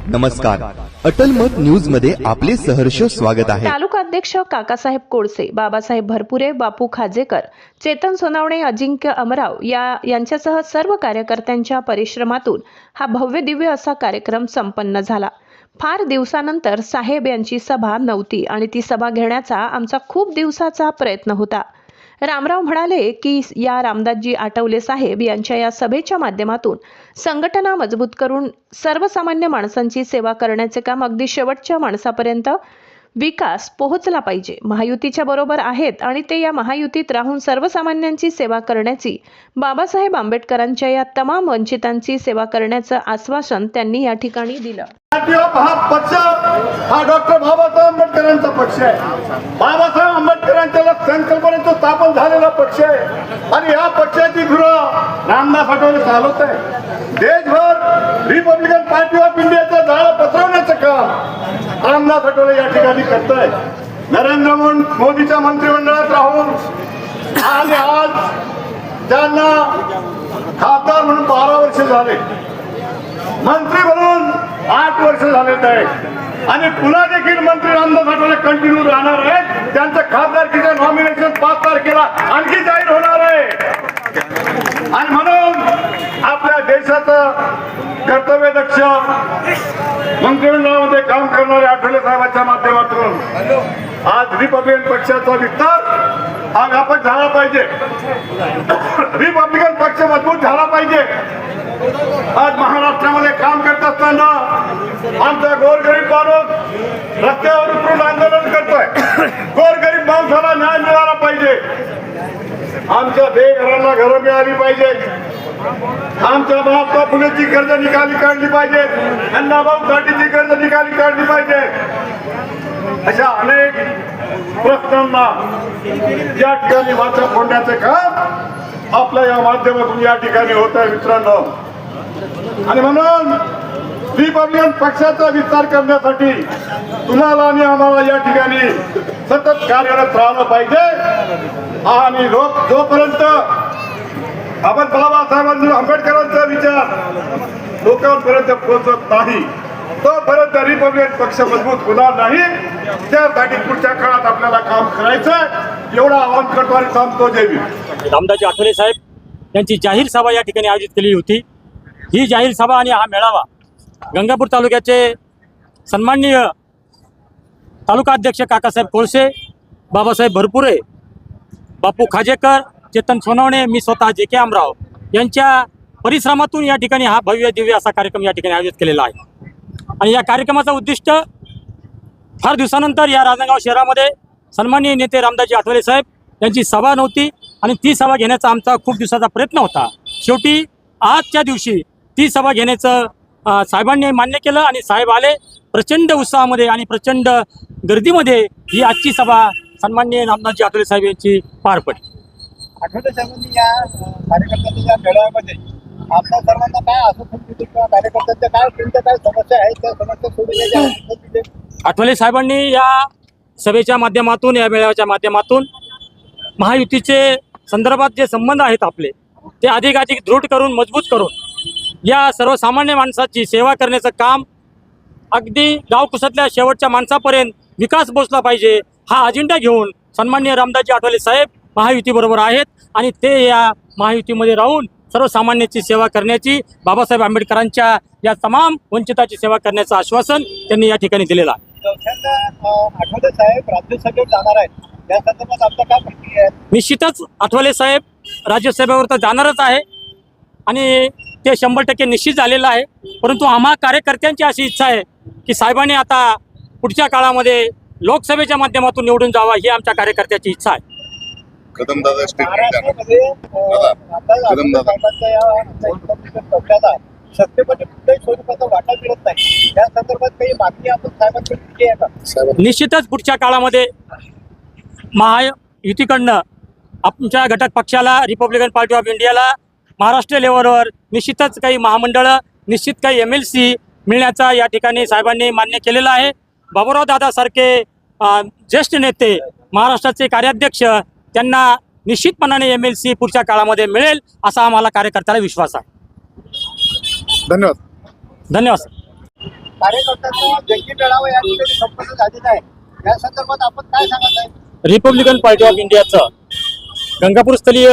नमस्कार, अटल मत न्यूज मध्ये आपले सहर्ष स्वागत आहे। तालुका अध्यक्ष काकासाहेब कोळसे, बाबासाहेब भरपुरे, बापू खाजेकर, चेतन सोनावणे, अजिंक्य अमराव यांच्यासह सर्व कार्यकर्त्यांच्या परिश्रमातून हा भव्य दिव्य असा कार्यक्रम संपन्न झाला। फार दिवसानंतर साहेब यांची सभा नव्हती आणि ती सभा घेण्याचा आमचा खूप दिवसाचा प्रयत्न होता। रामराव म्हणाले की या रामदासजी आठवले साहेब यांच्या या सभेच्या माध्यमातून संघटना मजबूत करून सर्वसामान्य माणसांची सेवा करण्याचे काम अगदी शेवटच्या माणसापर्यंत विकास पोहोचला पाहिजे। महायुतीच्या बरोबर आहेत आणि ते या महायुतीत राहून सर्वसामान्यांची सेवा करण्याची, बाबासाहेब आंबेडकरांच्या या तमाम वंचितांची सेवा करण्याचं आश्वासन त्यांनी या ठिकाणी दिलं। हा पक्ष हा डॉक्टर बाबासाहेब आंबेडकरांचा पक्ष आहे। बाबासाहेब आंबेडकरांच्या संकल्पनेतून स्थापन झालेला पक्ष आहे आणि या पक्षाची धुरा रामदास आठवले चालवत आहे। देशभर रिपब्लिकन पार्टी ऑफ इंडियाचं जाळं पसरवण्याचं काम रामदास आठवले या ठिकाणी करताय। नरेंद्र मोदीच्या मंत्रिमंडळात राहून आणि आज त्यांना खासदार म्हणून 12 वर्ष झाले, मंत्री म्हणून 8 वर्ष झालेत आहेत आणि पुन्हा देखील मंत्री रामदास आठवले कंटिन्यू राहणार आहेत। त्यांचं खासदारकीचं नॉमिनेशन 5 तारखेला आणखी जाहीर होणार आहे आणि म्हणून आपल्या देशाचं कर्तव्यदक्ष मंत्रिमंडळामध्ये काम करणारे आठवले साहेबांच्या माध्यमातून आज रिपब्लिकन पक्षाचा विस्तार हा व्यापक झाला पाहिजे। रिपब्लिकन पक्ष मजबूत झाला पाहिजे। आज महाराष्ट्रामध्ये काम करत असताना आमचा गोरगरीब माणूस रस्त्यावर उतरून आंदोलन करतोय। गोरगरीब माणसाला न्याय मिळाला पाहिजे, आमच्या बेघरांना घरं मिळाली पाहिजे, आमच्या महात्मा फुलेची कर्ज काढली पाहिजे, अण्णाभाऊ साठेची कर्ज काढली पाहिजे। अशा अनेक प्रश्नांना या ठिकाणी वाचा फोडण्याचे काम आपल्या या माध्यमातून या ठिकाणी होत आहे मित्रांनो। आणि म्हणून रिपब्लिकन पक्षाचा विस्तार करण्यासाठी तुम्हाला आणि आम्हाला या ठिकाणी सतत कार्यरत राहणं पाहिजे आणि जोपर्यंत आपण बाबासाहेब आंबेडकरांचा विचार लोकांपर्यंत पोहोचत नाही तोपर्यंत रिपब्लिकन पक्ष मजबूत होणार नाही। त्यासाठी पुढच्या काळात आपल्याला काम करायचं एवढं आवाहन करतो आणि थांबतो। जय भीम। रामदासजी आठवले साहेब यांची जाहीर सभा या ठिकाणी आयोजित केली होती। ही जाहीर सभा आणि हा मेळावा गंगापूर तालुक्याचे सन्माननीय तालुका अध्यक्ष काकासाहेब कोळसे, बाबासाहेब भरपुरे, बापू खाजेकर, चेतन सोनावणे, मी स्वतः जे.के. अमराव यांच्या परिश्रमातून या ठिकाणी हा भव्य दिव्य असा कार्यक्रम या ठिकाणी आयोजित केलेला आहे। आणि या कार्यक्रमाचं उद्दिष्ट फार दिवसानंतर या राजनांदगाव शहरामध्ये सन्माननीय नेते रामदासजी आठवले साहेब यांची सभा नव्हती आणि ती सभा घेण्याचा आमचा खूप दिवसाचा प्रयत्न होता। शेवटी आजच्या दिवशी ती सभा घेण्याचं साहेबांनी मान्य केलं आणि साहेब आले। प्रचंड उत्साहामध्ये आणि प्रचंड गर्दीमध्ये ही आजची सभा सन्माननीय रामदासजी आठवले साहेब यांची पार पडली। आठवले साहेबांनी या कार्यकर्त्यांच्या मेळाव्यामध्ये आपल्या सर्वांना काय आश्वासन दिले किंवा कार्यकर्त्यांच्या काय समस्या आहेत त्या समस्या सोडवण्याचे आठवले साहेबांनी या सभेच्या माध्यमातून, या मेळाव्याच्या माध्यमातून महायुतीचे संदर्भात जे संबंध आहेत आपले ते अधिकाधिक दृढ करून, मजबूत करून या सर्वसामान्य माणसाची सेवा करण्याचं काम अगदी गावकुसातल्या शेवटच्या माणसापर्यंत विकास पोचला पाहिजे हा अजेंडा घेऊन सन्माननीय रामदासजी आठवले साहेब महायुतीबरोबर आहेत आणि ते या महायुतीमध्ये राहून सर्वसामान्याची सेवा करण्याची, बाबासाहेब आंबेडकरांच्या या तमाम वंचिताची सेवा करण्याचं आश्वासन त्यांनी या ठिकाणी दिलेलं आहे। आठवले साहेब राज्यसभेत जाणार आहेत, या संदर्भात आपल्या काय प्रतिक्रिया आहे? निश्चितच आठवले साहेब राज्यसभेवर तर जाणारच आहे आणि ते 100% निश्चित झालेलं आहे। परंतु आम्हा कार्यकर्त्यांची अशी इच्छा आहे की साहेबांनी आता पुढच्या काळामध्ये लोकसभेच्या माध्यमातून निवडून जावा ही आमच्या कार्यकर्त्याची इच्छा आहे। सत्तेमध्ये कुठल्याही स्वरूपाचा वाटा मिळत नाही, या संदर्भात काही मागणी आपण साहेबांकडे केली आहे का? निश्चितच पुढच्या काळामध्ये महायुतीकडनं आमच्या घटक पक्षाला, रिपब्लिकन पार्टी ऑफ इंडियाला महाराष्ट्र लेवलवर निश्चितच काही महामंडळं, निश्चित काही MLC मिळण्याचा या ठिकाणी साहेबांनी मान्य केलेलं आहे। बाबूराव दादासारखे ज्येष्ठ नेते, महाराष्ट्राचे कार्याध्यक्ष, त्यांना निश्चितपणाने MLC पुढच्या काळामध्ये मिळेल असा आम्हाला कार्यकर्त्याला विश्वास आहे। धन्यवाद। धन्यवाद सर। कार्यकर्त्यांचा जंगी मेळावा या ठिकाणी संपन्न झालेला आहे. या संदर्भात आपण काय सांगत आहे? रिपब्लिकन पार्टी ऑफ इंडियाचं गंगापूर स्थलीय